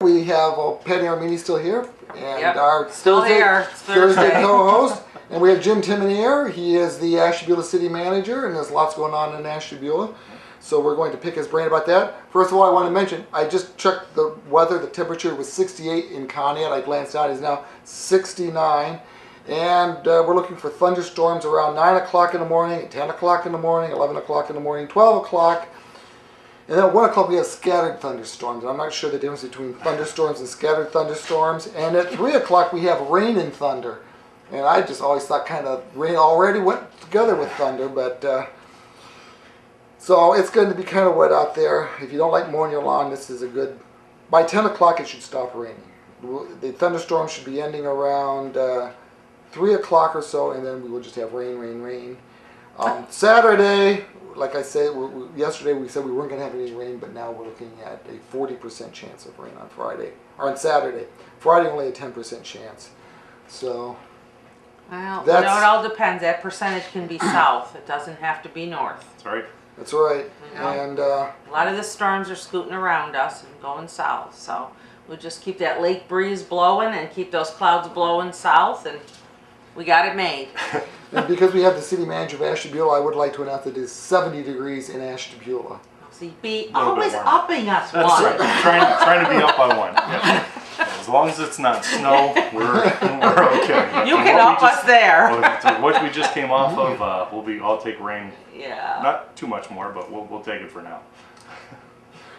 We have Patty Armini still here, and our still here. Thursday co-host. And we have Jim Timonier. He is the Ashtabula City Manager, and there's lots going on in Ashtabula. So we're going to pick his brain about that. First of all, I want to mention, I just checked the weather. The temperature was 68 in Conneaut. I glanced out. It's now 69. And we're looking for thunderstorms around 9 o'clock in the morning, 10 o'clock in the morning, 11 o'clock in the morning, 12 o'clock. And then at 1 o'clock we have scattered thunderstorms. I'm not sure the difference between thunderstorms and scattered thunderstorms. And at 3 o'clock we have rain and thunder. And I just always thought kind of rain already went together with thunder. But so it's going to be kind of wet out there. If you don't like mowing your lawn, this is a good... By 10 o'clock it should stop raining. The thunderstorm should be ending around 3 o'clock or so, and then we will just have rain, rain, rain. Saturday, like I said, yesterday we said we weren't going to have any rain, but now we're looking at a 40% chance of rain on Friday, or on Saturday. Friday only a 10% chance. So, well, you know, it all depends. That percentage can be south. It doesn't have to be north. That's right. That's right. You know, and a lot of the storms are scooting around us and going south. So we'll just keep that lake breeze blowing and keep those clouds blowing south, and we got it made. And because we have the city manager of Ashtabula, I would like to announce that it is 70 degrees in Ashtabula. See, be always upping us one. That's right. trying to be up by one. Yep. As long as it's not snow, we're okay. You can up us there. What we just came off of, I'll take rain. Yeah. Not too much more, but we'll take it for now.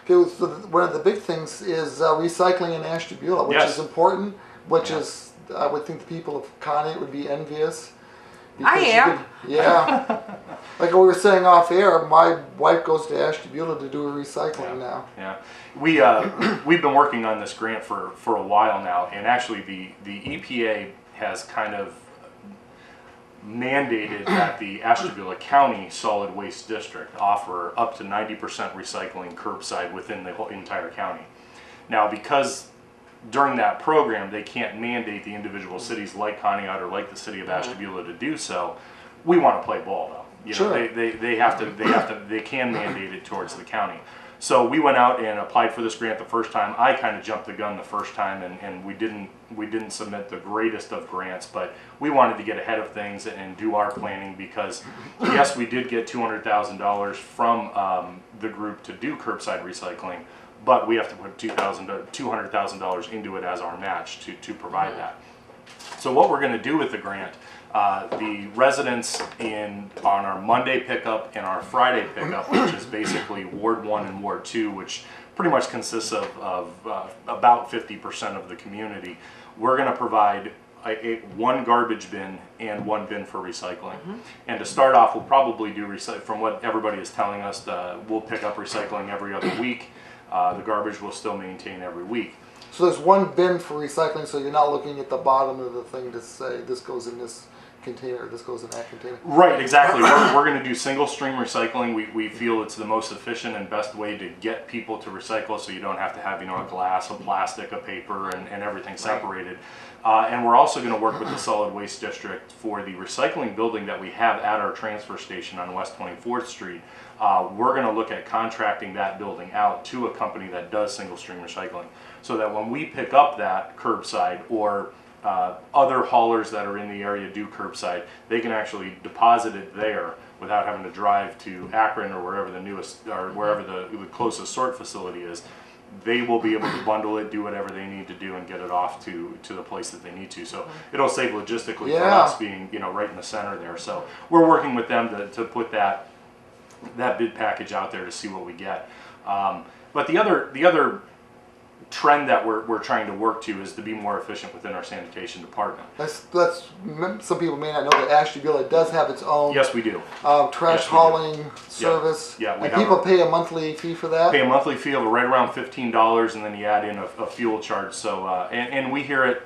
Okay, so one of the big things is recycling in Ashtabula, which is important, which is, I would think the people of Conneaut would be envious. I am. Yeah. Like we were saying off air, my wife goes to Ashtabula to do her recycling now. Yeah. We've been working on this grant for a while now, and actually the EPA has kind of mandated that the Ashtabula County Solid Waste District offer up to 90% recycling curbside within the whole entire county. Now, because during that program they can't mandate the individual cities like Conneaut or like the city of Ashtabula to do so, we want to play ball though. You know, they can mandate it towards the county. So we went out and applied for this grant the first time. I kind of jumped the gun the first time, and we didn't submit the greatest of grants, but we wanted to get ahead of things and do our planning, because yes, we did get $200,000 from the group to do curbside recycling, but we have to put $200,000 into it as our match to provide that. So what we're going to do with the grant, the residents on our Monday pickup and our Friday pickup, which is basically Ward 1 and Ward 2, which pretty much consists of about 50% of the community, we're going to provide one garbage bin and one bin for recycling. And to start off, we'll probably do, from what everybody is telling us, we'll pick up recycling every other week. The garbage will still maintain every week. So there's one bin for recycling, so you're not looking at the bottom of the thing to say this goes in this container, this goes in that container. Right, exactly. We're going to do single stream recycling. We feel it's the most efficient and best way to get people to recycle, so you don't have to have, you know, a glass, a plastic, a paper, and everything separated. And we're also going to work with the Solid Waste District for the recycling building that we have at our transfer station on West 24th Street. We're going to look at contracting that building out to a company that does single stream recycling, so that when we pick up that curbside, or other haulers that are in the area do curbside, they can actually deposit it there without having to drive to Akron or wherever the closest sort facility is. They will be able to bundle it, do whatever they need to do, and get it off to the place that they need to. So it'll save logistically for us being, you know, right in the center there. So we're working with them to put that bid package out there to see what we get. But the other trend that we're trying to work to is to be more efficient within our sanitation department. That's some people may not know that Ashtabula does have its own. Yes, we do. Trash hauling service. Yeah, and people pay a monthly fee for that. Pay a monthly fee of right around $15, and then you add in a fuel charge. So and we hear it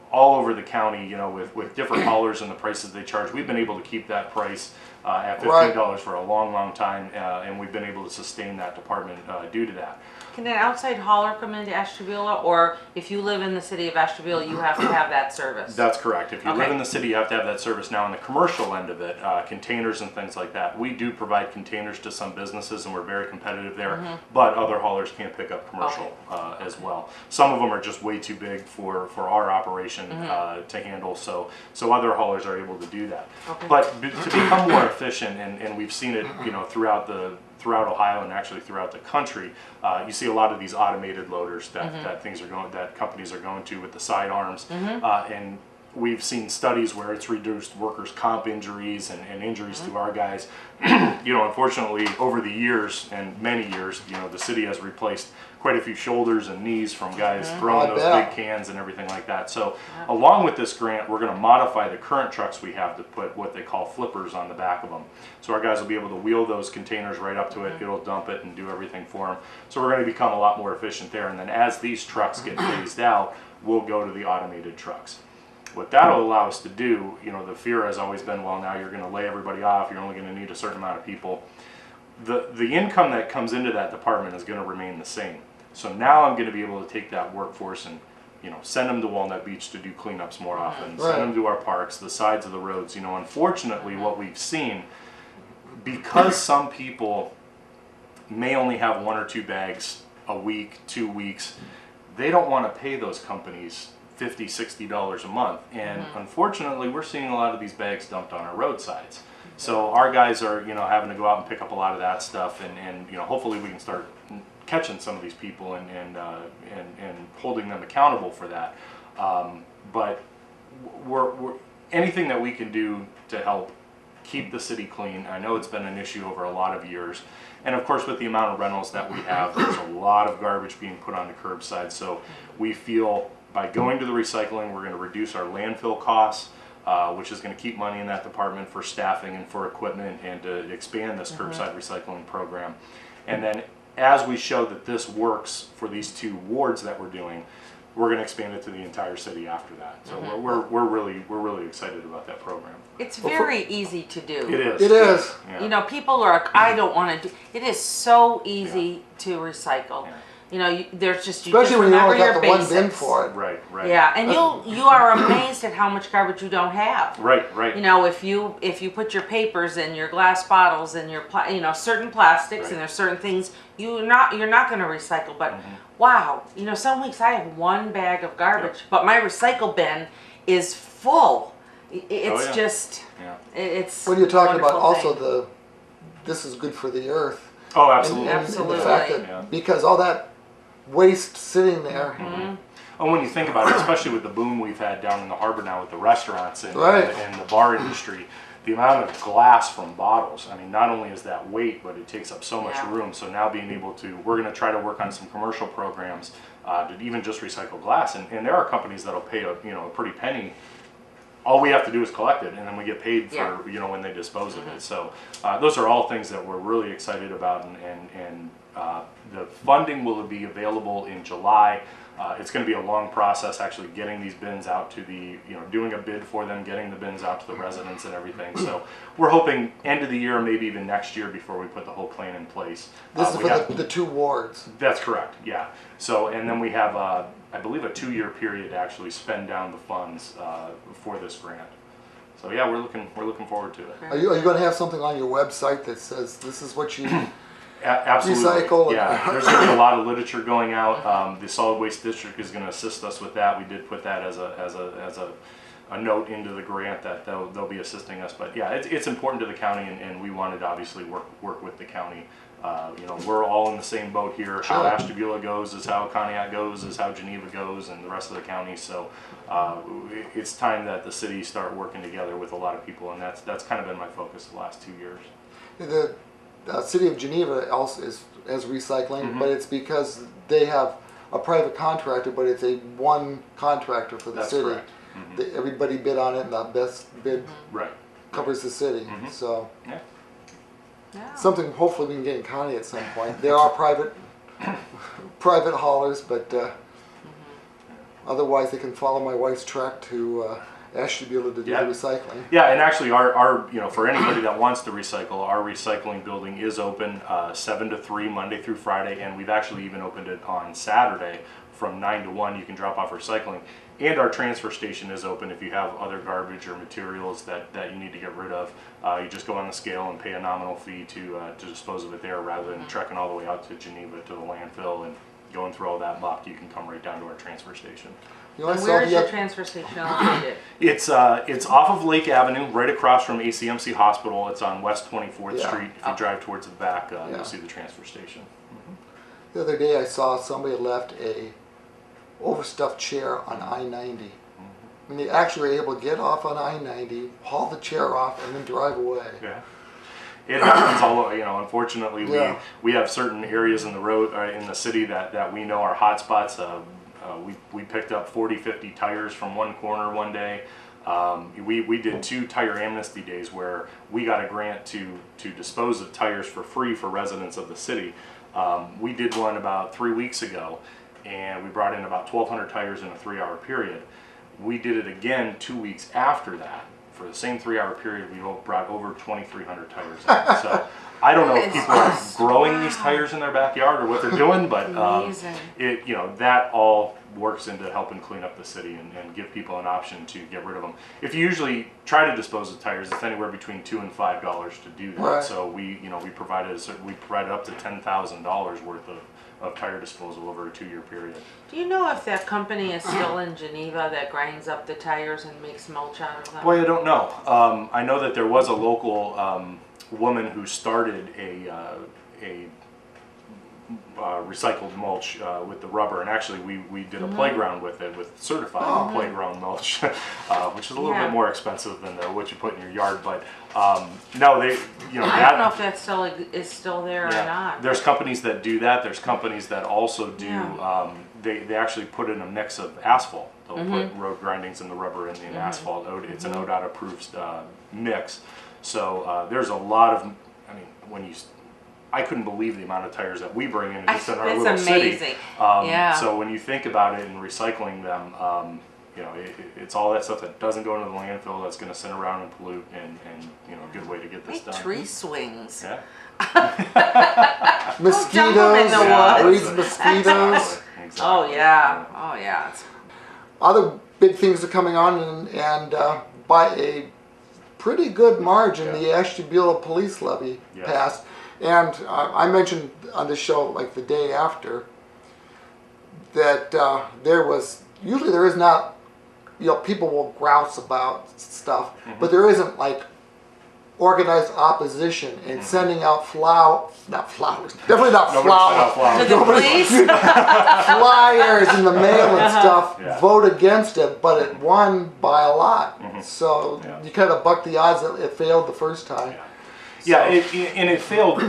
all over the county, you know, with different haulers and the prices they charge. We've been able to keep that price at $15 for a long time, and we've been able to sustain that department due to that. Can an outside hauler come into Ashtabula, or if you live in the city of Ashtabula, you have to have that service? That's correct. If you live Okay. in the city, you have to have that service. Now, on the commercial end of it, containers and things like that, we do provide containers to some businesses, and we're very competitive there. But other haulers can pick up commercial as well. Some of them are just way too big for our operation to handle. So other haulers are able to do that. Okay. But to become more efficient, and we've seen it, throughout Ohio and actually throughout the country, you see a lot of these automated loaders that companies are going to with the sidearms, and we've seen studies where it's reduced workers' comp injuries and injuries to our guys. Unfortunately, over the years and many years, the city has replaced quite a few shoulders and knees from guys throwing those big cans and everything like that. So along with this grant, we're going to modify the current trucks we have to put what they call flippers on the back of them. So our guys will be able to wheel those containers right up to it, it'll dump it and do everything for them. So we're going to become a lot more efficient there. And then as these trucks get phased out, we'll go to the automated trucks. What that'll allow us to do, the fear has always been, well, now you're going to lay everybody off, you're only going to need a certain amount of people. The income that comes into that department is going to remain the same. So now I'm going to be able to take that workforce and send them to Walnut Beach to do cleanups more often, send them to our parks, the sides of the roads. Unfortunately, what we've seen, because some people may only have 1 or 2 bags a week, 2 weeks, they don't want to pay those companies $50, $60 a month. And unfortunately, we're seeing a lot of these bags dumped on our roadsides. So our guys are, having to go out and pick up a lot of that stuff, and hopefully we can start catching some of these people and holding them accountable for that. But we're anything that we can do to help keep the city clean. I know it's been an issue over a lot of years. And of course, with the amount of rentals that we have, there's a lot of garbage being put on the curbside. So we feel by going to the recycling, we're going to reduce our landfill costs, which is going to keep money in that department for staffing and for equipment, and to expand this curbside recycling program. And then as we show that this works for these 2 wards that we're doing, we're going to expand it to the entire city after that. So we're really excited about that program. It's very easy to do. It is. It is. Yeah. People are like, I don't want to do. It is so easy to recycle. There's just Especially when you remember only got your the one basics. bin for it. Right. Yeah, and you are amazed at how much garbage you don't have. Right. If you put your papers in your glass bottles and your certain plastics, and there's certain things you're not going to recycle. But wow, some weeks I have 1 bag of garbage, but my recycle bin is full. It's just it's. When you're talking about wonderful also thing. this is good for the earth. Oh, absolutely. And Absolutely. the fact that because all that waste sitting there. Oh, when you think about it, especially with the boom we've had down in the harbor now with the restaurants and the bar industry, the amount of glass from bottles, I mean, not only is that weight, but it takes up so much room. So now being able to, we're going to try to work on some commercial programs to even just recycle glass. And there are companies that'll pay a pretty penny. All we have to do is collect it, and then we get paid for when they dispose of it. So those are all things that we're really excited about, and the funding will be available in July. It's going to be a long process actually getting these bins out to the, doing a bid for them, getting the bins out to the residents and everything. So we're hoping end of the year, maybe even next year, before we put the whole plan in place. This is for the 2 wards. That's correct, yeah. So, and then we have, I believe, a 2-year period to actually spend down the funds for this grant. So yeah, we're looking forward to it. Are you going to have something on your website that says this is what you Absolutely. recycle? Yeah, there's going to be a lot of literature going out. The Solid Waste District is going to assist us with that. We did put that as a note into the grant that they'll be assisting us. But yeah, it's important to the county, and we wanted to obviously work with the county. We're all in the same boat here. How Ashtabula goes is how Conneaut goes, is how Geneva goes, and the rest of the county. So it's time that the city start working together with a lot of people, and that's kind of been my focus the last 2 years. The city of Geneva also is recycling, but it's because they have a private contractor, but it's a one contractor for the city. Correct. Everybody bid on it, and the best bid covers the city. So something hopefully we can get in county at some point. There are private haulers, but otherwise they can follow my wife's track to Ashtabula to do Yeah. the recycling. Yeah, and actually, our for anybody that wants to recycle, our recycling building is open 7 to 3 Monday through Friday, and we've actually even opened it on Saturday from 9 to 1. You can drop off recycling, and our transfer station is open if you have other garbage or materials that you need to get rid of. You just go on the scale and pay a nominal fee to dispose of it there, rather than trekking all the way out to Geneva to the landfill and going through all that muck. You can come right down to our transfer station. You know, I And saw where is the your oth- transfer station located? It's off of Lake Avenue, right across from ACMC Hospital. It's on West 24th Yeah. Street. If you drive towards the back, Yeah. you'll see the transfer station. The other day I saw somebody left a overstuffed chair on I-90. And they actually were able to get off on I-90, haul the chair off, and then drive away. Yeah. It happens all over, unfortunately Yeah. we have certain areas in the road, in the city that we know are hot spots. We picked up 40, 50 tires from one corner one day. We did 2 tire amnesty days where we got a grant to dispose of tires for free for residents of the city. We did one about 3 weeks ago, and we brought in about 1,200 tires in a 3-hour period. We did it again 2 weeks after that. For the same 3-hour period, we brought over 2,300 tires in. So I don't know if people are growing these tires in their backyard or what they're doing, but Amazing. that all works into helping clean up the city and give people an option to get rid of them. If you usually try to dispose of tires, it's anywhere between $2 and $5 to do that. Right. So we provided up to $10,000 worth of tire disposal over a 2-year period. Do you know if that company is still in Geneva that grinds up the tires and makes mulch out of them? Boy, I don't know. I know that there was a local woman who started a recycled mulch with the rubber, and actually we did a playground with it, with certified playground mulch, which is a little bit more expensive than what you put in your yard. But no, they I don't know if that is still there or not. There's companies that do that. There's companies that also do. Yeah. They actually put in a mix of asphalt. They'll put road grindings in the rubber and the asphalt. It's an ODOT approved mix. So there's a lot of. I mean, I couldn't believe the amount of tires that we bring in just in our little amazing. city. Yeah. So when you think about it and recycling them, it's all that stuff that doesn't go into the landfill that's going to sit around and pollute, and a good way to get this Make done. tree swings. Yeah. Mosquitoes, Dump 'em in the woods. breeds mosquitoes. Exactly. Oh yeah. Oh yeah. Other big things are coming on, and by a pretty good margin, the Ashtabula police levy passed. And I mentioned on the show, like the day after, that there is not, people will grouse about stuff, but there isn't like organized opposition and sending out definitely not flowers. To the police. Flyers in the mail and stuff, Yeah. vote against it, but it won by a lot. So you kind of buck the odds that it failed the first time. Yeah, it failed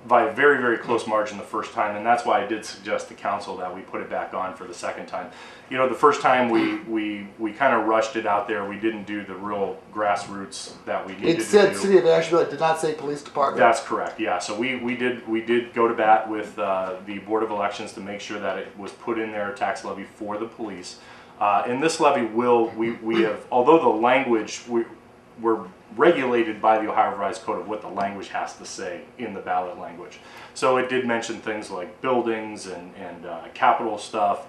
by a very, very close margin the first time, and that's why I did suggest to council that we put it back on for the second time. The first time we kind of rushed it out there. We didn't do the real grassroots that we needed to do. It said City of Ashtabula, it did not say Police Department. That's correct. Yeah, so we did go to bat with the Board of Elections to make sure that it was put in their tax levy for the police. And this levy we have, although the language we're regulated by the Ohio Revised Code of what the language has to say in the ballot language. So it did mention things like buildings and capital stuff,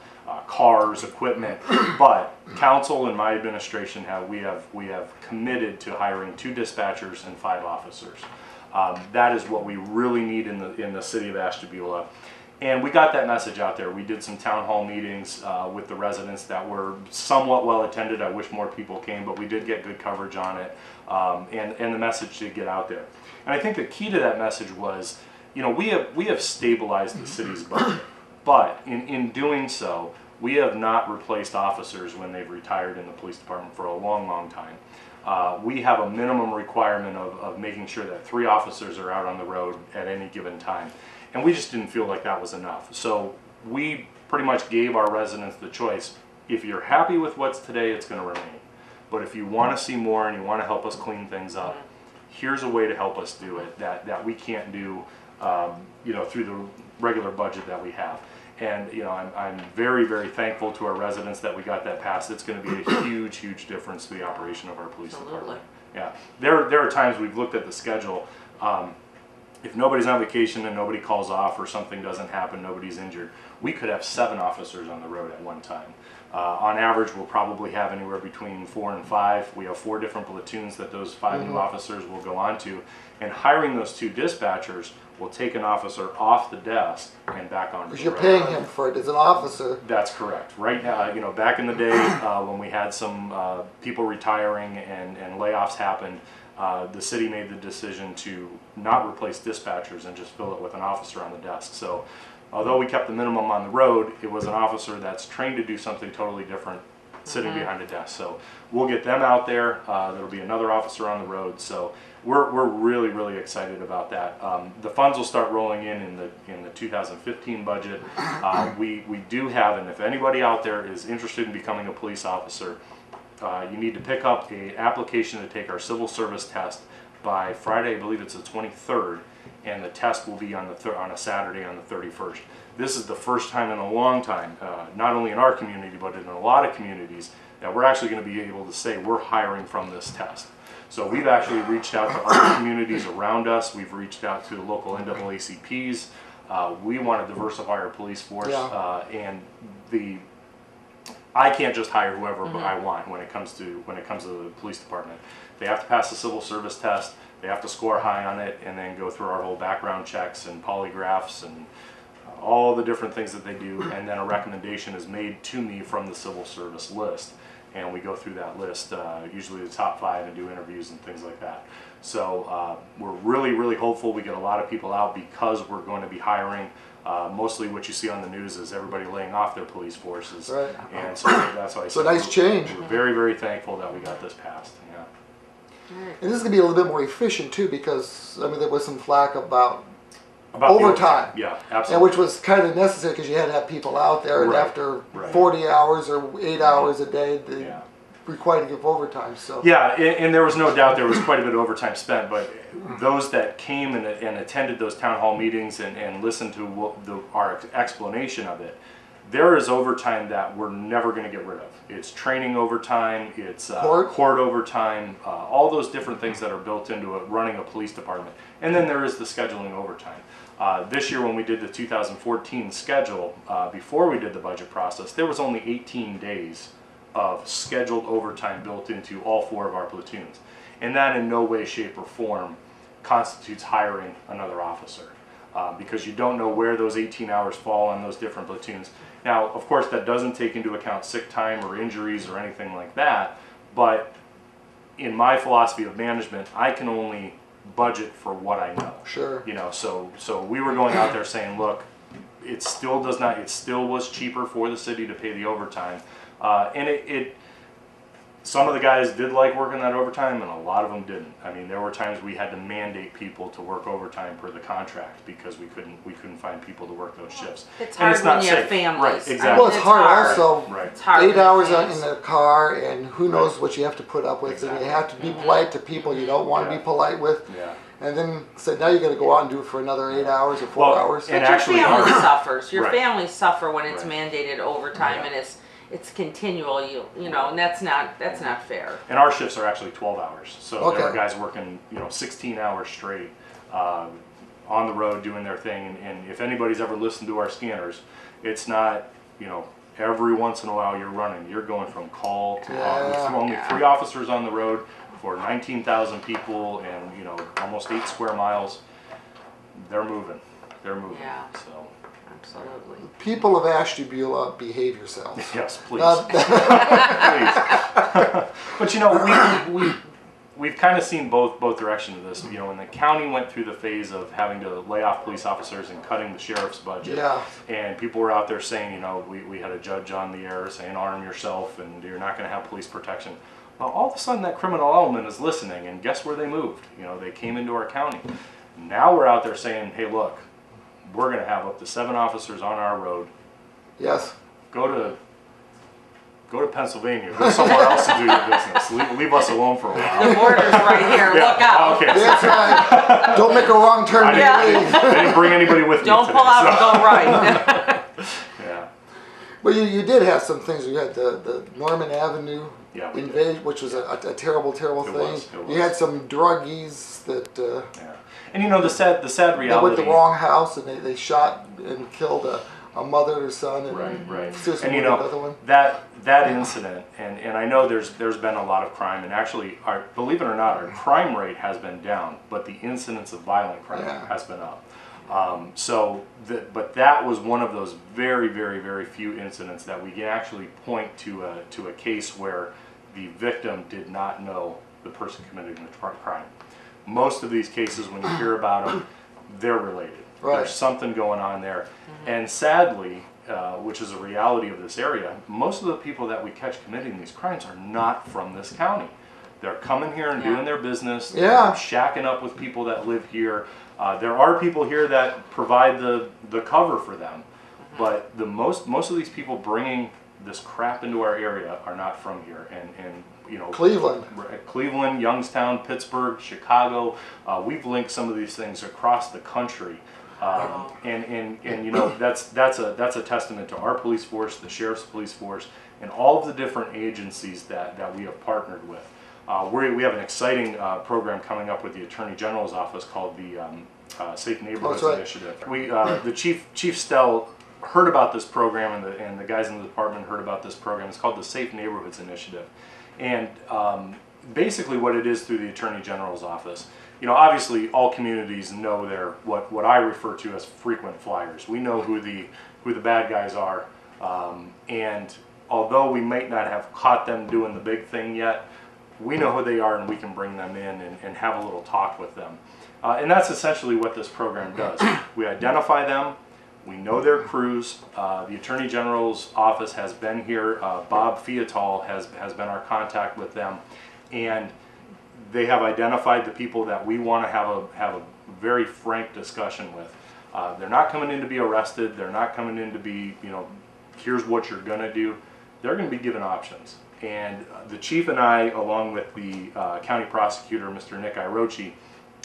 cars, equipment. But council and my administration we have committed to hiring 2 dispatchers and 5 officers. That is what we really need in the city of Ashtabula. And we got that message out there. We did some town hall meetings with the residents that were somewhat well attended. I wish more people came, but we did get good coverage on it. And the message did get out there. And I think the key to that message was, we have stabilized the city's budget. But in doing so, we have not replaced officers when they've retired in the police department for a long, long time. We have a minimum requirement of making sure that 3 officers are out on the road at any given time. And we just didn't feel like that was enough. So we pretty much gave our residents the choice. If you're happy with what's today, it's going to remain. But if you want to see more and you want to help us clean things up, here's a way to help us do it that we can't do through the regular budget that we have. And I'm very, very thankful to our residents that we got that passed. It's going to be a huge, huge difference to the operation of our police department. Yeah, there are times we've looked at the schedule. If nobody's on vacation and nobody calls off or something doesn't happen, nobody's injured, we could have 7 officers on the road at one time. On average, we'll probably have anywhere between 4 and 5. We have 4 different platoons that those 5 new officers will go on to. And hiring those 2 dispatchers will take an officer off the desk and back on. Because you're paying him for it as an officer. That's correct. Right now, back in the day when we had some people retiring and layoffs happened, the city made the decision to not replace dispatchers and just fill it with an officer on the desk. So although we kept the minimum on the road, it was an officer that's trained to do something totally different sitting behind a desk. So we'll get them out there. There'll be another officer on the road. So we're really, really excited about that. The funds will start rolling in the 2015 budget. We do have, and if anybody out there is interested in becoming a police officer, you need to pick up an application to take our civil service test by Friday. I believe it's the 23rd, and the test will be on a Saturday on the 31st. This is the first time in a long time, not only in our community but in a lot of communities, that we're actually going to be able to say we're hiring from this test. So we've actually reached out to other communities around us. We've reached out to the local NAACPs. We want to diversify our police force, and I can't just hire whoever I want when it comes to the police department. They have to pass the civil service test. They have to score high on it, and then go through our whole background checks and polygraphs and all the different things that they do. And then a recommendation is made to me from the civil service list, and we go through that list, usually the top 5, and do interviews and things like that. So we're really, really hopeful we get a lot of people out because we're going to be hiring. Mostly what you see on the news is everybody laying off their police forces. Right. And so that's why I said a nice change. We're very, very thankful that we got this passed. Yeah. And this is going to be a little bit more efficient too, because there was some flack about overtime. Yeah, And absolutely. which was kind of necessary because you had to have people out there, and Right. after Right. 40 hours or 8 hours a day, they required to give overtime. So yeah, and there was no doubt there was quite a bit of overtime spent, but those that came and attended those town hall meetings and listened to our explanation of it, there is overtime that we're never going to get rid of. It's training overtime, it's court overtime, all those different things that are built into running a police department. And then there is the scheduling overtime. This year when we did the 2014 schedule, before we did the budget process, there was only 18 days of scheduled overtime built into all 4 of our platoons. And that in no way, shape, or form constitutes hiring another officer, because you don't know where those 18 hours fall on those different platoons. Now, of course, that doesn't take into account sick time or injuries or anything like that, but in my philosophy of management, I can only budget for what I know. sure. So we were going out there saying, look, it still was cheaper for the city to pay the overtime. And some of the guys did like working that overtime, and a lot of them didn't. I mean, there were times we had to mandate people to work overtime per the contract because we couldn't find people to work those shifts. It's And hard when you have safe. families. Right, exactly. Well, it's hard also. Right. It's hard 8 with hours families. in the car, and who knows what you have to put up with, and you have to be polite to people you don't want to be polite with. Yeah. And then so now you got to go out and do it for another 8 hours or 4 Well, hours. and But your actually family our- suffers. Your Right. families suffer when it's Right. mandated overtime, Yeah. and it's continual. You know, and that's not fair. And our shifts are actually 12 hours. So Okay. there are guys working, 16 hours straight on the road doing their thing. And if anybody's ever listened to our scanners, it's not, every once in a while you're running. You're going from call to call. Yeah. There's only 3 officers on the road for 19,000 people and, almost 8 square miles. They're moving. Yeah. So, Absolutely. People of Ashtabula, behave yourselves. yes, please. Uh, Please. But we've kind of seen both directions of this. When the county went through the phase of having to lay off police officers and cutting the sheriff's budget, Yeah. and people were out there saying, we had a judge on the air saying arm yourself and you're not going to have police protection. Well, all of a sudden that criminal element is listening, and guess where they moved? They came into our county. Now we're out there saying, hey, look, we're going to have up to 7 officers on our road. Yes. Go to Pennsylvania. Go somewhere else to do your business. Leave us alone for a while. The border's right here. Yeah, Look out. okay. That's right. Don't make a wrong turn. I to didn't, leave. I didn't bring anybody with me Don't today, pull out so. and go right. Well, you did have some things. You had the Norman Avenue invasion, which was a terrible thing. It was. You had some druggies that. Yeah. And you know the sad reality. They went to the wrong house and they shot and killed a mother or son. And Right. Seriously, And you know that incident, and I know there's been a lot of crime, and actually, believe it or not, our crime rate has been down, but the incidence of violent crime has been up. But that was one of those very, very, very few incidents that we can actually point to a case where the victim did not know the person committing the crime. Most of these cases, when you hear about them, they're related. Right. There's something going on there. And sadly, which is a reality of this area, most of the people that we catch committing these crimes are not from this county. They're coming here and doing their business. They're shacking up with people that live here. There are people here that provide the cover for them, but most of these people bringing this crap into our area are not from here. And you know, Cleveland, Youngstown, Pittsburgh, Chicago. We've linked some of these things across the country. And you know, that's a testament to our police force, the sheriff's police force, and all of the different agencies that we have partnered with. We have an exciting program coming up with the Attorney General's office called the Safe Neighborhoods Initiative. The Chief Stell heard about this program, and the guys in the department heard about this program. It's called the Safe Neighborhoods Initiative, and basically what it is through the Attorney General's office. You know, obviously all communities know their what I refer to as frequent flyers. We know who the bad guys are, and although we might not have caught them doing the big thing yet, we know who they are, and we can bring them in and have a little talk with them. And that's essentially what this program does. We identify them, we know their crews. The Attorney General's office has been here. Bob Fiatal has been our contact with them, and they have identified the people that we want to have a very frank discussion with. They're not coming in to be arrested. They're not coming in to be, you know, here's what you're going to do. They're going to be given options. And the chief and I, along with the county prosecutor, Mr. Nick Irochi,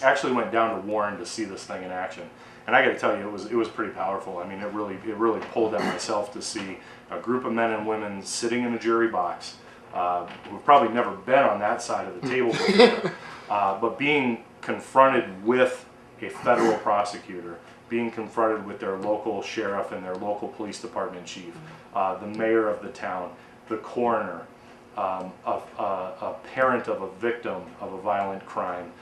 actually went down to Warren to see this thing in action. And I got to tell you, it was pretty powerful. I mean, it really pulled at myself to see a group of men and women sitting in a jury box who've probably never been on that side of the table before, but being confronted with a federal prosecutor, being confronted with their local sheriff and their local police department chief, the mayor of the town, the coroner, a parent of a victim of a violent crime,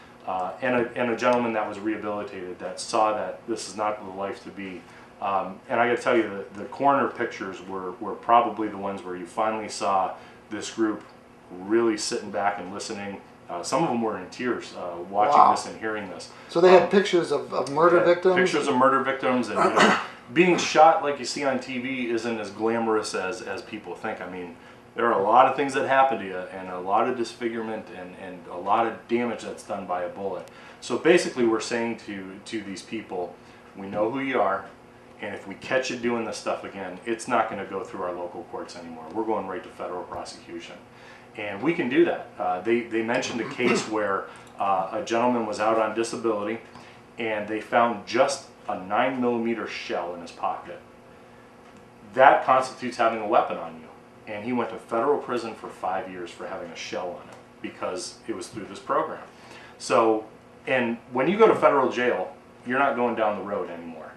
and a gentleman that was rehabilitated that saw that this is not the life to be. And I got to tell you, the coroner pictures were probably the ones where you finally saw this group really sitting back and listening. Some of them were in tears watching this and hearing this. So they had pictures of murder victims? Pictures of murder victims, and you know, being shot like you see on TV isn't as glamorous as people think. I mean, there are a lot of things that happen to you, and a lot of disfigurement, and a lot of damage that's done by a bullet. So basically we're saying to these people, we know who you are, and if we catch you doing this stuff again, it's not going to go through our local courts anymore. We're going right to federal prosecution. And we can do that. They mentioned a case where a gentleman was out on disability, and they found just a 9mm shell in his pocket. That constitutes having a weapon on you. And he went to federal prison for 5 years for having a shell on it because it was through this program. So, and when you go to federal jail, you're not going down the road anymore.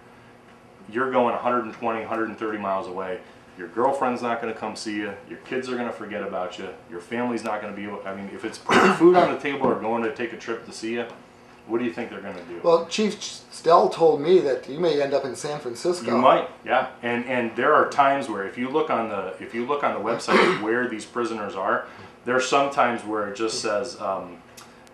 You're going 120, 130 miles away. Your girlfriend's not going to come see you. Your kids are going to forget about you. Your family's not going to be able, I mean, if it's putting food on the table or going to take a trip to see you, what do you think they're going to do? Well, Chief Stell told me that you may end up in San Francisco. You might, yeah. And there are times where if you look on the website of where these prisoners are, there's some times where it just says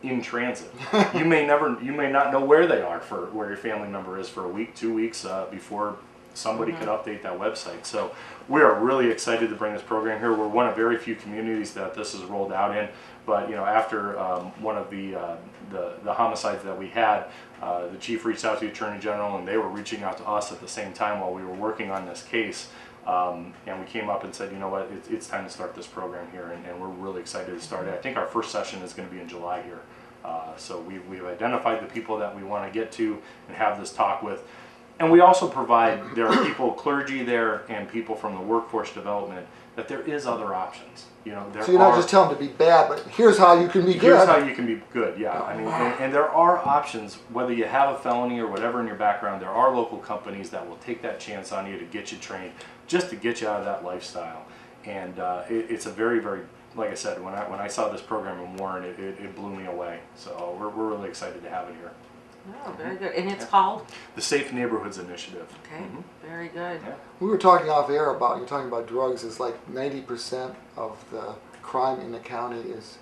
in transit. You may not know where they are, for where your family member is for a week, 2 weeks before somebody could update that website. So we are really excited to bring this program here. We're one of very few communities that this is rolled out in. But you know, after one of the homicides that we had, the chief reached out to the Attorney General, and they were reaching out to us at the same time while we were working on this case. And we came up and said, you know what, it's time to start this program here, and we're really excited to start it. I think our first session is going to be in July here. So we've identified the people that we want to get to and have this talk with. And we also provide, there are people, clergy there and people from the workforce development, that there is other options. You know, there So you're not just telling them to be bad, but here's how you can be good. Here's how you can be good, yeah. I mean, and there are options, whether you have a felony or whatever in your background, there are local companies that will take that chance on you to get you trained, just to get you out of that lifestyle. And it's a very, very, like I said, when I saw this program in Warren, it blew me away. So we're really excited to have it here. Oh, very good. And it's called? The Safe Neighborhoods Initiative. Okay, very good. Yeah. We were talking off air about, you're talking about drugs, is like 90% of the crime in the county is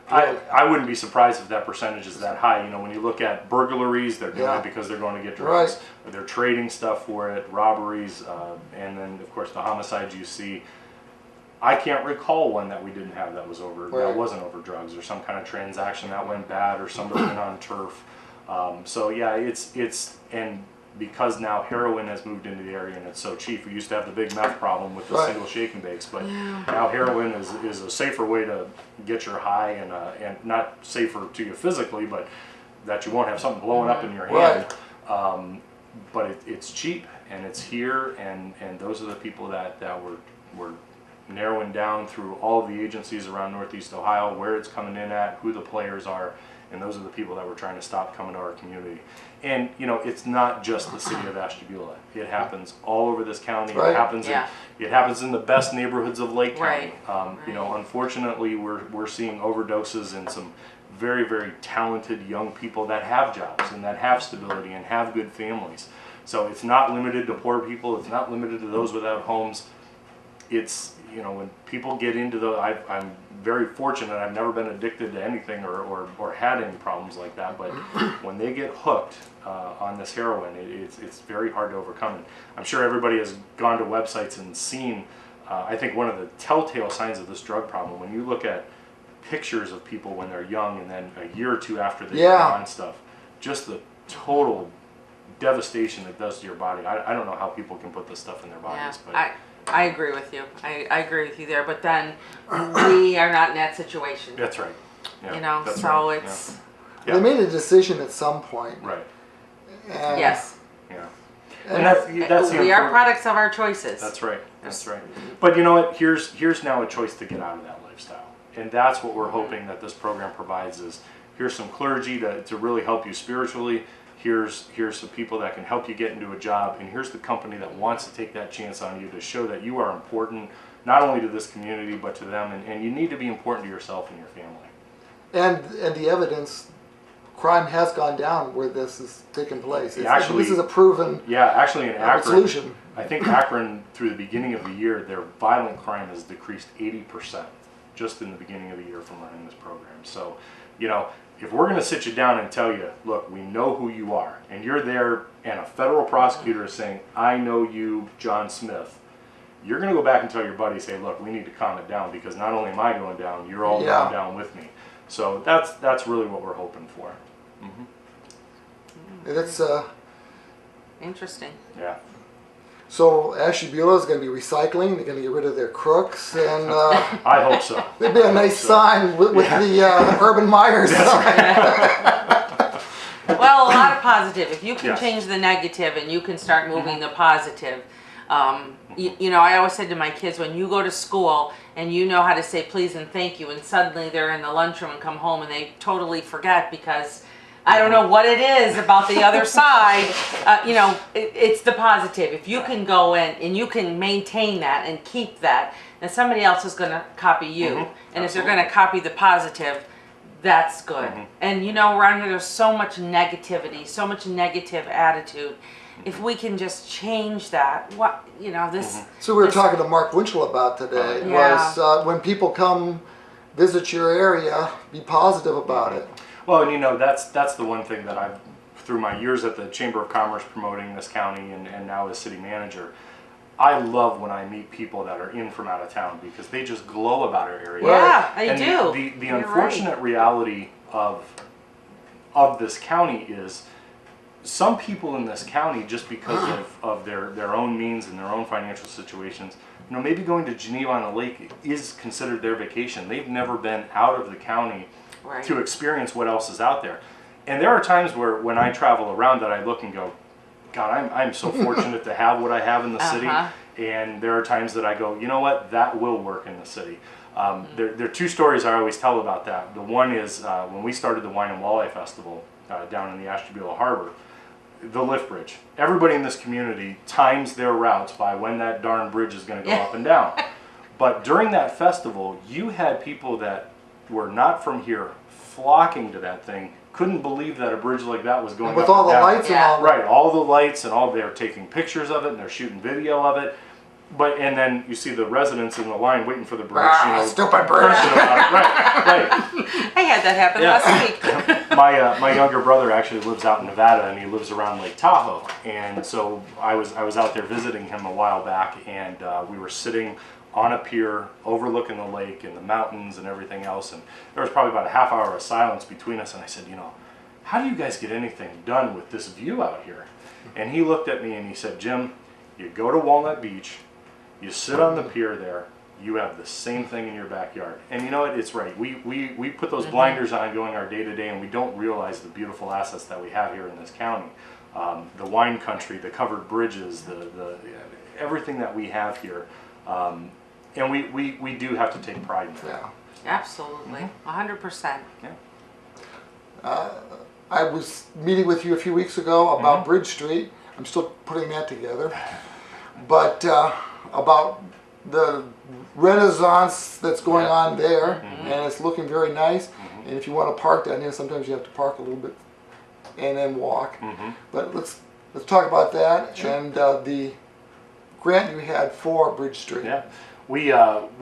drugs. I wouldn't be surprised if that percentage is that high. You know, when you look at burglaries, they're doing Yeah. it because they're going to get drugs. Right. Or they're trading stuff for it, robberies, and then of course the homicides you see. I can't recall one that we didn't have that was over Right. that wasn't over drugs or some kind of transaction that went bad or somebody went on turf. So yeah, it's and because now heroin has moved into the area and it's so cheap. We used to have the big meth problem with the Right. single shake and bakes, but now heroin is a safer way to get your high and not safer to you physically, but that you won't have something blowing up in your hand. But it's cheap and it's here, and those are the people that we're narrowing down through all of the agencies around Northeast Ohio, where it's coming in at, who the players are, and those are the people that we're trying to stop coming to our community. And you know, it's not just the city of Ashtabula. It happens all over this county. Right. It happens in the best neighborhoods of Lake County. Right. You know, unfortunately, we're seeing overdoses in some very, very talented young people that have jobs and that have stability and have good families. So it's not limited to poor people. It's not limited to those without homes. It's, you know, when people get into the, I'm very fortunate. I've never been addicted to anything or had any problems like that. But when they get hooked on this heroin, it's very hard to overcome. And I'm sure everybody has gone to websites and seen, I think one of the telltale signs of this drug problem, when you look at pictures of people when they're young and then a year or two after they get on stuff, just the total devastation it does to your body. I don't know how people can put this stuff in their bodies. Yeah, But I agree with you. I agree with you there. But then we are not in that situation. that's right. Yeah, You know, that's so right. it's Yeah. They made a decision at some point. Right. And yes. Yeah. And that's the We are unfor- products of our choices. That's right. That's right. But you know what? Here's now a choice to get out of that lifestyle, and that's what we're hoping that this program provides. Is here's some clergy to really help you spiritually. Here's some people that can help you get into a job, and here's the company that wants to take that chance on you to show that you are important not only to this community but to them, and you need to be important to yourself and your family. And the evidence, crime has gone down where this is taking place. Actually- this is a proven Yeah, actually in Akron, solution. I think Akron through the beginning of the year, their violent crime has decreased 80% just in the beginning of the year from running this program. So, you know, if we're going to sit you down and tell you, look, we know who you are, and you're there, and a federal prosecutor is saying, I know you, John Smith, you're going to go back and tell your buddies, hey, look, we need to calm it down, because not only am I going down, you're all going down with me. So that's really what we're hoping for. It's Interesting. Yeah. so Ashtabula is going to be recycling. They're going to get rid of their crooks, and I hope so. there'd be a nice sign with the Urban Myers sign. Well, a lot of positive. If you can Yes. change the negative and you can start moving the positive. You know, I always said to my kids, when you go to school and you know how to say please and thank you, and suddenly they're in the lunchroom and come home and they totally forget because I don't know what it is about the other side. You know, it's the positive. If you can go in and you can maintain that and keep that, then somebody else is going to copy you. And if they're going to copy the positive, that's good. And you know, around here there's so much negativity, so much negative attitude. If we can just change that, what, you know, this. So we were talking to Mark Winchell about today. Was when people come visit your area, be positive about it. Well, and you know, that's the one thing that I've, through my years at the Chamber of Commerce promoting this county and now as city manager, I love when I meet people that are in from out of town because they just glow about our area. Yeah, they and do. The You're unfortunate right. reality of this county is some people in this county, just because of their own means and their own financial situations, you know, maybe going to Geneva on the Lake is considered their vacation. They've never been out of the county Right. to experience what else is out there. And there are times where when I travel around that I look and go, God, I'm so fortunate to have what I have in the city. And there are times that I go, you know what, that will work in the city. There are two stories I always tell about that. The one is when we started the Wine and Walleye Festival down in the Ashtabula Harbor, the lift bridge. Everybody in this community times their routes by when that darn bridge is going to go up and down. But during that festival, you had people that were not from here flocking to that thing, couldn't believe that a bridge like that was going And with up all the and down. lights and all. Right, all the lights and all, they're taking pictures of it and they're shooting video of it. But, and then you see the residents in the line waiting for the bridge, you know, stupid bridge. cursing about it. Right. I had that happen last week. My younger brother actually lives out in Nevada, and he lives around Lake Tahoe. And so I was out there visiting him a while back, and we were sitting on a pier overlooking the lake and the mountains and everything else. And there was probably about a half hour of silence between us. And I said, you know, how do you guys get anything done with this view out here? And he looked at me and he said, Jim, you go to Walnut Beach, you sit on the pier there, you have the same thing in your backyard. And you know what, it's right. We put those blinders on going our day to day, and we don't realize the beautiful assets that we have here in this county. The wine country, the covered bridges, the everything that we have here. And we do have to take pride in that. Yeah. Absolutely, 100%. Yeah. I was meeting with you a few weeks ago about Bridge Street. I'm still putting that together. But about the renaissance that's going on there, and it's looking very nice. And if you want to park down here, sometimes you have to park a little bit and then walk. But let's talk about that and the grant you had for Bridge Street. Yeah, we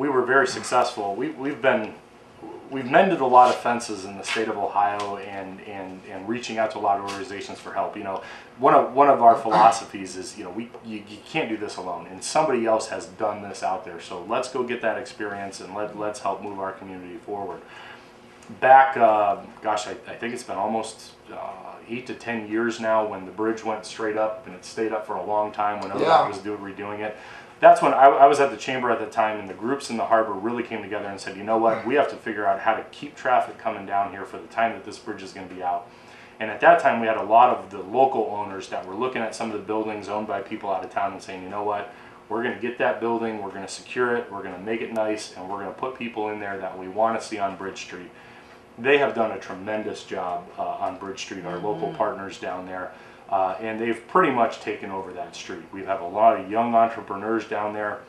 were very successful. We've mended a lot of fences in the state of Ohio and reaching out to a lot of organizations for help. You know, one of our philosophies is, you know, you can't do this alone, and somebody else has done this out there. So let's go get that experience and let's help move our community forward. Back, gosh, I think it's been almost 8 to 10 years now when the bridge went straight up, and it stayed up for a long time when ODOT was redoing it. That's when I was at the chamber at the time, and the groups in the harbor really came together and said, you know what, we have to figure out how to keep traffic coming down here for the time that this bridge is going to be out. And at that time, we had a lot of the local owners that were looking at some of the buildings owned by people out of town and saying, you know what, we're going to get that building, we're going to secure it, we're going to make it nice, and we're going to put people in there that we want to see on Bridge Street. They have done a tremendous job on Bridge Street, our local partners down there. And they've pretty much taken over that street. We have a lot of young entrepreneurs down there.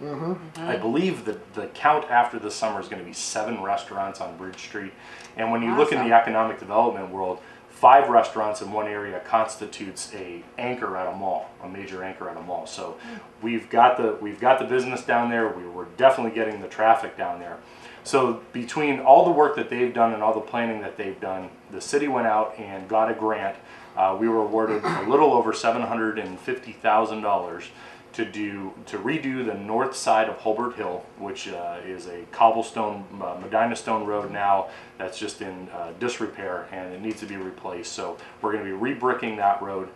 I believe that the count after this summer is going to be 7 restaurants on Bridge Street. And when you look in the economic development world, 5 restaurants in one area constitutes a anchor at a mall, a major anchor at a mall. So we've got the business down there. We're definitely getting the traffic down there. So between all the work that they've done and all the planning that they've done, the city went out and got a grant. We were awarded a little over $750,000 to redo the north side of Hulbert Hill, which is a cobblestone Medina stone road now that's just in disrepair, and it needs to be replaced. So we're going to be re-bricking that road.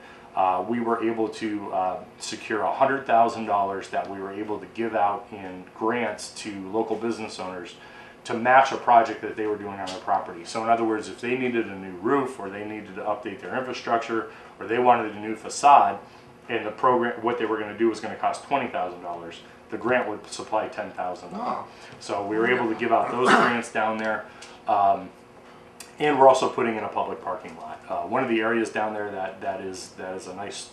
We were able to secure $100,000 that we were able to give out in grants to local business owners to match a project that they were doing on their property. So in other words, if they needed a new roof, or they needed to update their infrastructure, or they wanted a new facade, and the program, what they were going to do was going to cost $20,000, the grant would supply $10,000. So we were able to give out those grants down there. And we're also putting in a public parking lot. One of the areas down there that is a nice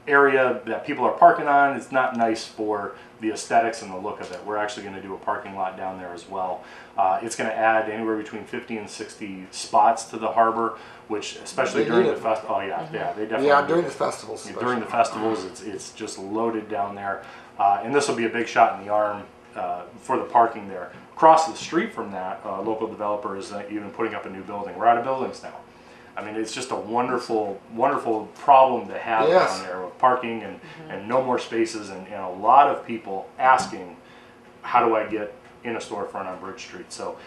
area that people are parking on. It's not nice for the aesthetics and the look of it. We're actually going to do a parking lot down there as well. It's going to add anywhere between 50 and 60 spots to the harbor, which especially during the festival. Oh yeah, yeah, they definitely. Yeah, during the festivals. During the festivals, it's just loaded down there, and this will be a big shot in the arm for the parking there. Across the street from that, local developer is even putting up a new building. We're out of buildings now. I mean, it's just a wonderful, wonderful problem to have down there with parking and no more spaces, and a lot of people asking, how do I get in a storefront on Bridge Street? So,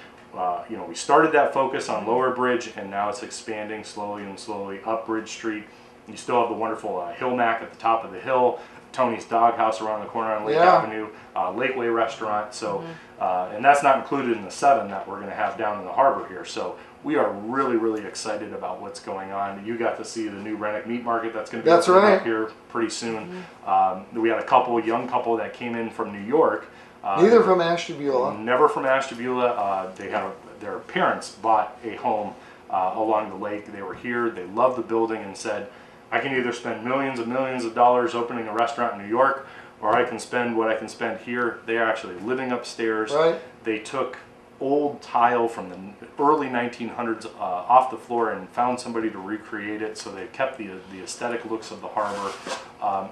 you know, we started that focus on Lower Bridge, and now it's expanding slowly and slowly up Bridge Street. You still have the wonderful Hill Mac at the top of the hill, Tony's Doghouse around the corner on Lake Avenue, Lakeway Restaurant. So, and that's not included in the 7 that we're going to have down in the harbor here. So we are really, really excited about what's going on. You got to see the new Renwick Meat Market that's going to be That's opening right. up here pretty soon. We had a young couple that came in from New York. Neither from Ashtabula. Never from Ashtabula. Their parents bought a home along the lake. They were here. They loved the building and said, I can either spend millions and millions of dollars opening a restaurant in New York, or I can spend what I can spend here. They are actually living upstairs. Right. They took old tile from the early 1900s off the floor and found somebody to recreate it, so they kept the aesthetic looks of the harbor.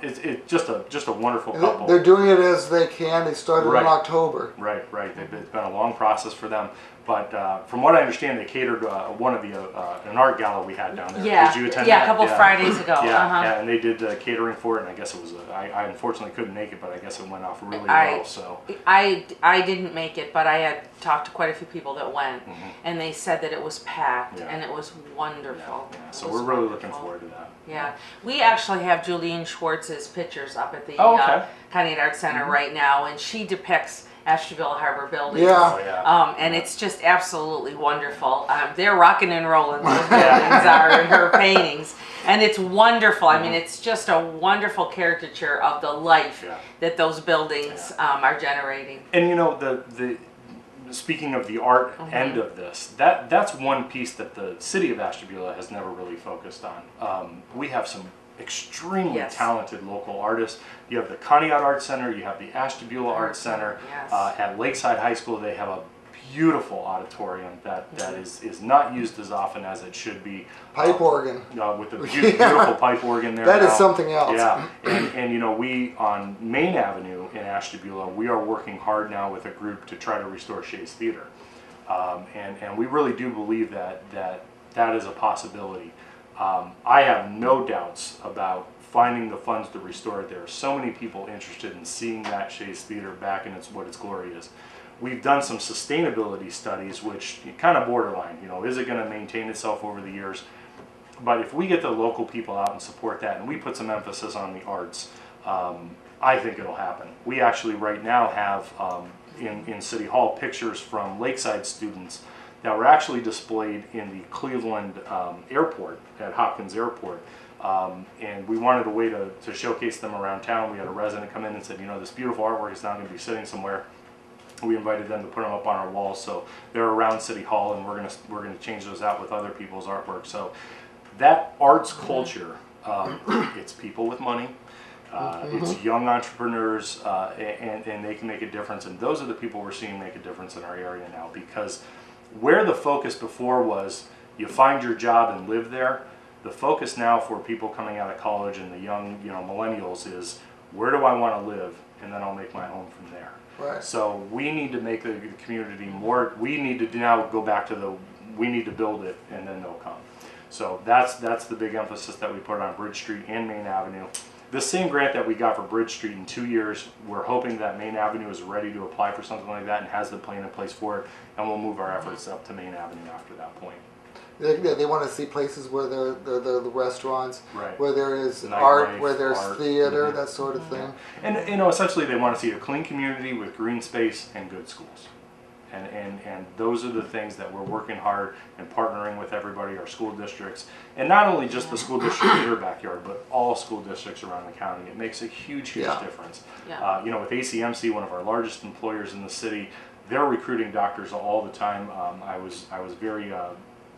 It's just a wonderful couple. They're doing it as they can. They started Right. in October. Right. It's been a long process for them, but from what I understand, they catered one of an art gala we had down there. Yeah, Did you attend yeah, that? a couple Fridays ago. Yeah, and they did catering for it, and I guess it was. I unfortunately couldn't make it, but I guess it went off really well. So I didn't make it, but I had talked to quite a few people that went, and they said that it was packed and it was wonderful. Yeah. So we're really looking forward to that. Yeah, we actually have Julian Schwartz's pictures up at the Conneaut Art Center right now, and she depicts Ashtabula Harbor buildings. Yeah. Oh, yeah. And it's just absolutely wonderful. They're rocking and rolling, those buildings are in her paintings. And it's wonderful. I mean, it's just a wonderful caricature of the life that those buildings are generating. And you know, the speaking of the art end of this, that's one piece that the city of Ashtabula has never really focused on. We have some extremely talented local artists. You have the Conneaut Art Center, you have the Ashtabula Art Center. At Lakeside High School, they have a beautiful auditorium that is not used as often as it should be. Pipe organ. With the beautiful pipe organ there. That now. is something else. Yeah, and you know, we on Main Avenue in Ashtabula, we are working hard now with a group to try to restore Shea's Theater, and we really do believe that is a possibility. I have no doubts about finding the funds to restore it. There are so many people interested in seeing that Shea's Theater back in what its glory is. We've done some sustainability studies, which kind of borderline, you know, is it going to maintain itself over the years? But if we get the local people out and support that, and we put some emphasis on the arts, I think it'll happen. We actually right now have in City Hall pictures from Lakeside students that were actually displayed in the Cleveland airport, at Hopkins Airport. And we wanted a way to showcase them around town. We had a resident come in and said, you know, this beautiful artwork is now going to be sitting somewhere. We invited them to put them up on our walls, so they're around City Hall, and we're gonna change those out with other people's artwork. So that arts culture, it's people with money, it's young entrepreneurs, and they can make a difference. And those are the people we're seeing make a difference in our area now, because where the focus before was you find your job and live there, the focus now for people coming out of college and the young, you know, millennials is, where do I want to live, and then I'll make my home from there. Right. So we need to make the community more. We need to now go back to we need to build it, and then they'll come. So that's the big emphasis that we put on Bridge Street and Main Avenue. The same grant that we got for Bridge Street in 2 years, we're hoping that Main Avenue is ready to apply for something like that and has the plan in place for it, and we'll move our efforts up to Main Avenue after that point. They want to see places where the restaurants, Right. where there is Nightlife, art, where there's art. theater, that sort of thing. And you know, essentially they want to see a clean community with green space and good schools. And those are the things that we're working hard and partnering with everybody, our school districts, and not only just the school district in your backyard, but all school districts around the county. It makes a huge difference. Yeah. You know, with ACMC, one of our largest employers in the city, they're recruiting doctors all the time. I was very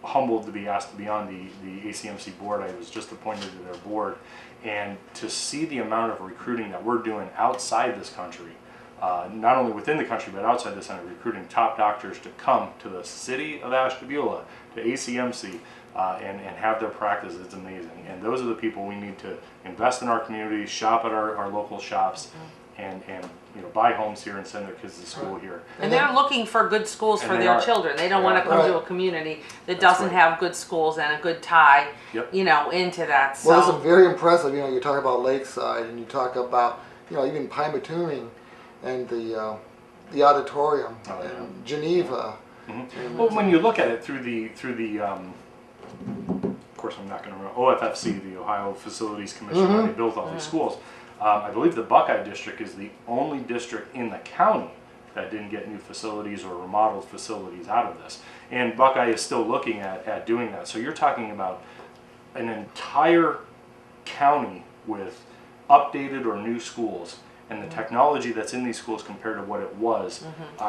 humbled to be asked to be on the ACMC board. I was just appointed to their board, and to see the amount of recruiting that we're doing outside this country, not only within the country but outside this country, recruiting top doctors to come to the city of Ashtabula, to ACMC, and have their practice. It's amazing. And those are the people we need to invest in our communities, shop at our local shops, and you know, buy homes here and send their kids to school here. And they're looking for good schools for their children. They don't want to come to a community that doesn't have good schools and a good tie, you know, into that. So. Well, this is very impressive. You know, you talk about Lakeside, and you talk about, you know, even Pymatuming and the auditorium, and Geneva. And well, when you look at it through the of course I'm not going to remember, OFFC, the Ohio Facilities Commission, where they built all these schools. I believe the Buckeye District is the only district in the county that didn't get new facilities or remodeled facilities out of this. And Buckeye is still looking at doing that. So you're talking about an entire county with updated or new schools, and the technology that's in these schools compared to what it was,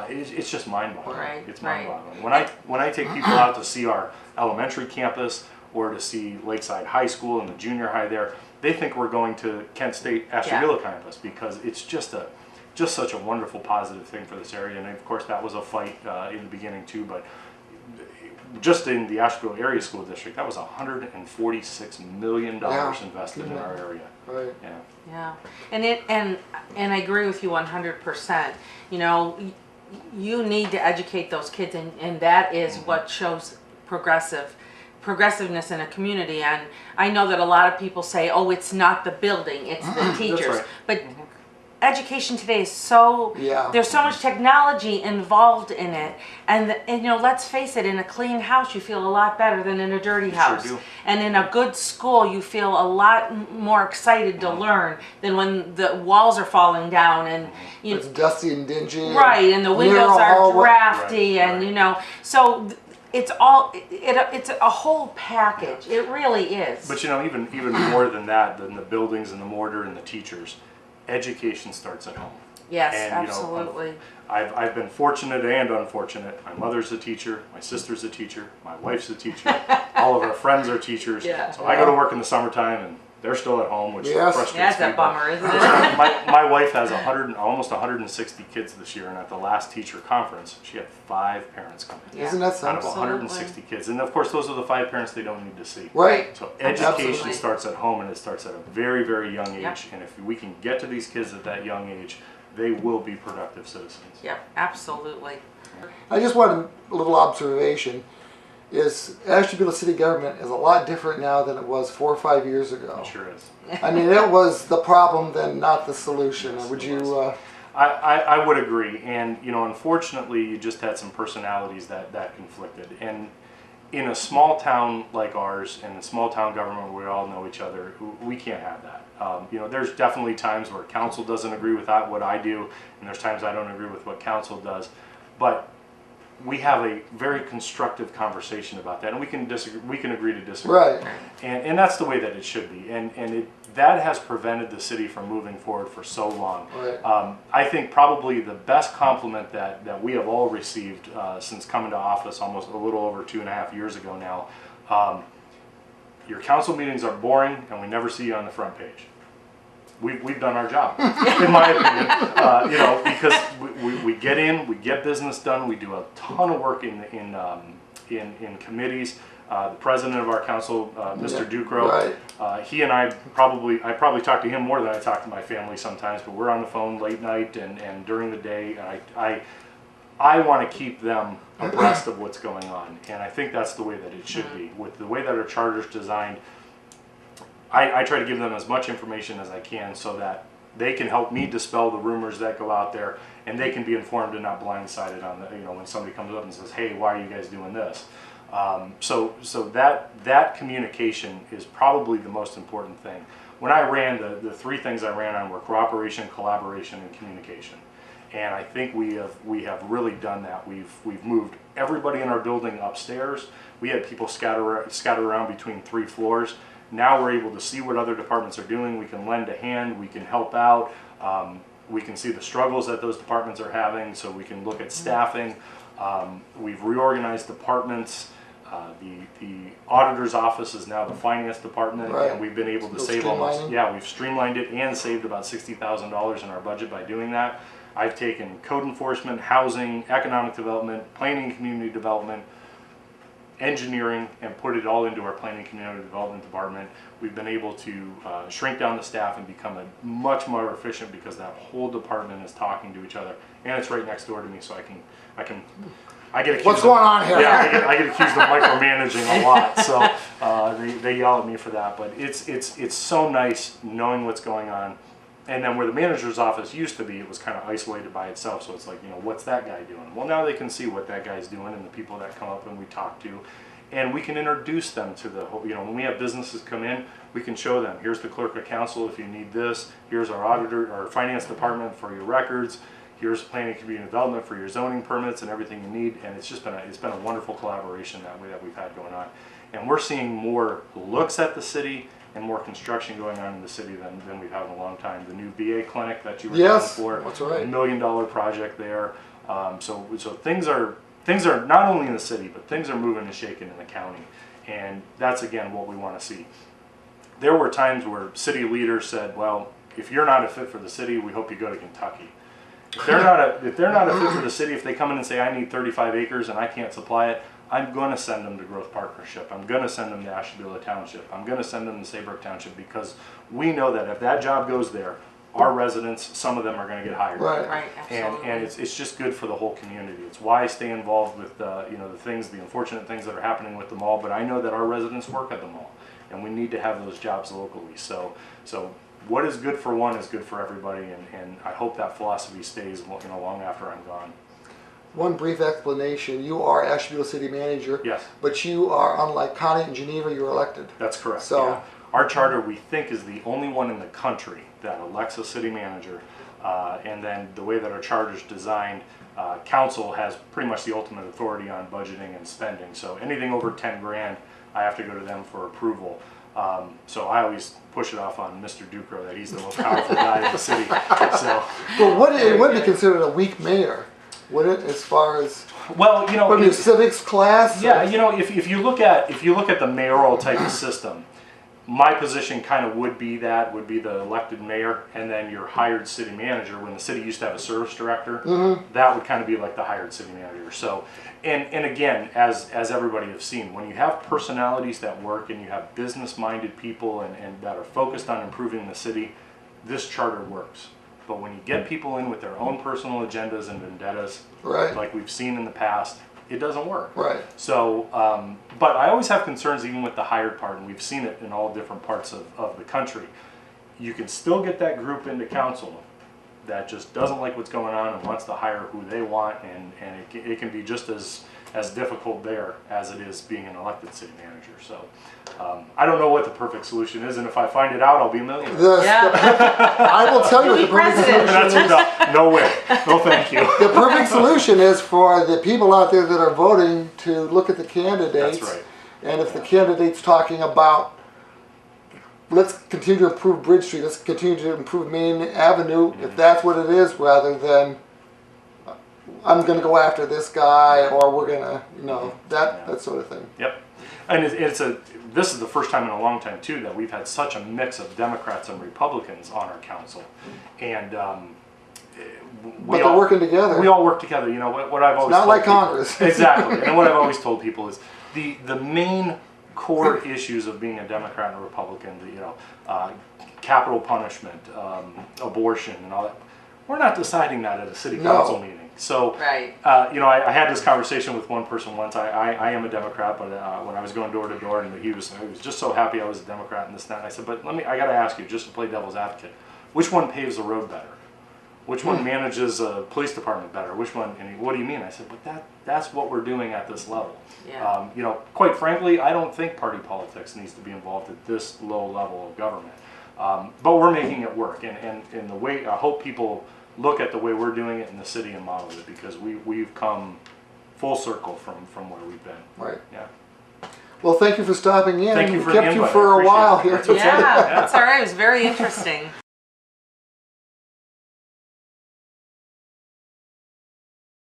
it's just mind-boggling. Right, It's right. mind-boggling. When I take people out to see our elementary campus or to see Lakeside High School and the junior high there, they think we're going to Kent State Ashtabula campus, because it's just such a wonderful positive thing for this area. And of course that was a fight in the beginning too, but just in the Ashtabula Area School District, that was $146 million invested in our area. Right. Yeah. Yeah, and I agree with you 100%. You know, you need to educate those kids, and that is what shows progressiveness in a community. And I know that a lot of people say, oh, it's not the building, it's the teachers. right. But education today is so, there's so much technology involved in it, and you know, let's face it, in a clean house you feel a lot better than in a dirty house. Sure do. And in a good school you feel a lot more excited to learn than when the walls are falling down and you It's dusty and dingy. right, and the windows narrow are hallway. drafty, Right, and right. you know, so it's all it's a whole package. It really is. But you know, even more than that, than the buildings and the mortar and the teachers, education starts at home. yes, And, absolutely. I've been fortunate and unfortunate. My mother's a teacher, my sister's a teacher, my wife's a teacher, all of our friends are teachers. Yeah. So I go to work in the summertime and they're still at home, which frustrates That's me. a but bummer, isn't it? my wife has almost 160 kids this year, and at the last teacher conference, she had 5 parents come in. Isn't that Out of something? 160 kids. And of course, those are the 5 parents they don't need to see. Right. So education Absolutely. starts at home, and it starts at a very, very young age. Yep. And if we can get to these kids at that young age, they will be productive citizens. Yep, absolutely. I just want a little observation. Is Ashtabula city government is a lot different now than it was 4 or 5 years ago. It sure is. I mean, it was the problem then, not the solution. Yes, Would it you? was. I would agree, and you know, unfortunately, you just had some personalities that conflicted. And in a small town like ours, and a small town government where we all know each other, we can't have that. You know, there's definitely times where council doesn't agree with what I do, and there's times I don't agree with what council does, but we have a very constructive conversation about that, and we can disagree. We can agree to disagree. Right. And that's the way that it should be. And that has prevented the city from moving forward for so long. Right. I think probably the best compliment that we have all received since coming to office almost a little over 2.5 years ago now, your council meetings are boring and we never see you on the front page. We've done our job, in my opinion. You know, because we get in, we get business done, we do a ton of work in committees. The president of our council, Mr. Ducro, he and I probably talk to him more than I talk to my family sometimes, but we're on the phone late night and during the day, and I want to keep them abreast of what's going on, and I think that's the way that it should be. With the way that our charter's designed, I try to give them as much information as I can so that they can help me dispel the rumors that go out there, and they can be informed and not blindsided on the, you know, when somebody comes up and says, hey, why are you guys doing this? So that communication is probably the most important thing. When I ran, the 3 things I ran on were cooperation, collaboration, and communication. And I think we have really done that. We've moved everybody in our building upstairs. We had people scattered around between 3 floors. Now we're able to see what other departments are doing. We can lend a hand. We can help out. We can see the struggles that those departments are having, so we can look at staffing. We've reorganized departments. The auditor's office is now the finance department, and we've been able to save almost, we've streamlined it and saved about $60,000 in our budget by doing that. I've taken code enforcement, housing, economic development, planning and community development, engineering, and put it all into our planning and community development department. We've been able to shrink down the staff and become a much more efficient, because that whole department is talking to each other, and it's right next door to me, so I get accused. What's going on here? Yeah, I get accused of micromanaging a lot, so they yell at me for that. But it's so nice knowing what's going on. And then where the manager's office used to be, it was kind of isolated by itself. So it's like, you know, what's that guy doing? Well, now they can see what that guy's doing, and the people that come up and we talk to, and we can introduce them to the whole. You know, when we have businesses come in, we can show them, here's the clerk of council if you need this. Here's our auditor or finance department for your records. Here's planning and community development for your zoning permits and everything you need. And it's just been a wonderful collaboration that we've had going on. And we're seeing more looks at the city and more construction going on in the city than we've had in a long time. The new VA clinic that you were down for, that's right. $1 million project there. So things are not only in the city, but things are moving and shaking in the county. And that's, again, what we want to see. There were times where city leaders said, well, if you're not a fit for the city, we hope you go to Kentucky. If they're not a fit for the city, if they come in and say, I need 35 acres and I can't supply it, I'm going to send them to Growth Partnership. I'm going to send them to Ashtabula Township. I'm going to send them to Saybrook Township, because we know that if that job goes there, our residents, some of them are going to get hired. Right, absolutely. And it's just good for the whole community. It's why I stay involved with the unfortunate things that are happening with the mall. But I know that our residents work at the mall, and we need to have those jobs locally. So what is good for one is good for everybody, and I hope that philosophy stays long after I'm gone. One brief explanation: you are Ashtabula City Manager. Yes. But you are, unlike Connie and Geneva, you're elected. That's correct. So. Yeah. Our charter, we think, is the only one in the country that elects a city manager, and then the way that our charter is designed, council has pretty much the ultimate authority on budgeting and spending. So anything over 10 grand, I have to go to them for approval. So I always push it off on Mr. Ducro that he's the most powerful guy in the city. So, but it would be considered a weak mayor, would it, as far as? Well, from your civics class. Yeah, if you look at the mayoral type of system, my position kind of would be the elected mayor, and then your hired city manager. When the city used to have a service director, that would kind of be like the hired city manager. So, and again, as everybody has seen, when you have personalities that work and you have business-minded people and that are focused on improving the city, this charter works. But when you get people in with their own personal agendas and vendettas, right, like we've seen in the past, it doesn't work. Right. So, but I always have concerns even with the hired part, and we've seen it in all different parts of the country. You can still get that group into council that just doesn't like what's going on and wants to hire who they want, and it can be just as difficult there as it is being an elected city manager. So I don't know what the perfect solution is, and if I find it out, I'll be a millionaire. I will tell you what the perfect solution is. No way. No thank you. The perfect solution is for the people out there that are voting to look at the candidates. That's right. And if the candidate's talking about, let's continue to improve Bridge Street, let's continue to improve Main Avenue, if that's what it is, rather than I'm going to go after this guy, or we're going to, that sort of thing. Yep. And this is the first time in a long time, too, that we've had such a mix of Democrats and Republicans on our council. And but they're working together. We all work together. You know, what I've always told like people, Congress. Exactly. And what I've always told people is the main core issues of being a Democrat and a Republican, capital punishment, abortion, and all that. We're not deciding that at a city council meeting. So, right. I had this conversation with one person once. I am a Democrat, but when I was going door to door, and he was just so happy I was a Democrat and this and that. And I said, but I got to ask you, just to play devil's advocate, which one paves the road better? Which one manages a police department better? Which one? And what do you mean? I said, but that's what we're doing at this level. Yeah. Quite frankly, I don't think party politics needs to be involved at this low level of government. But we're making it work, and the way I hope people look at the way we're doing it in the city and model it, because we've come full circle from where we've been. Right. Yeah. Well, thank you for stopping in. Thank you for kept the you invite. for a while here. That's okay. Yeah, that's all right. It was very interesting.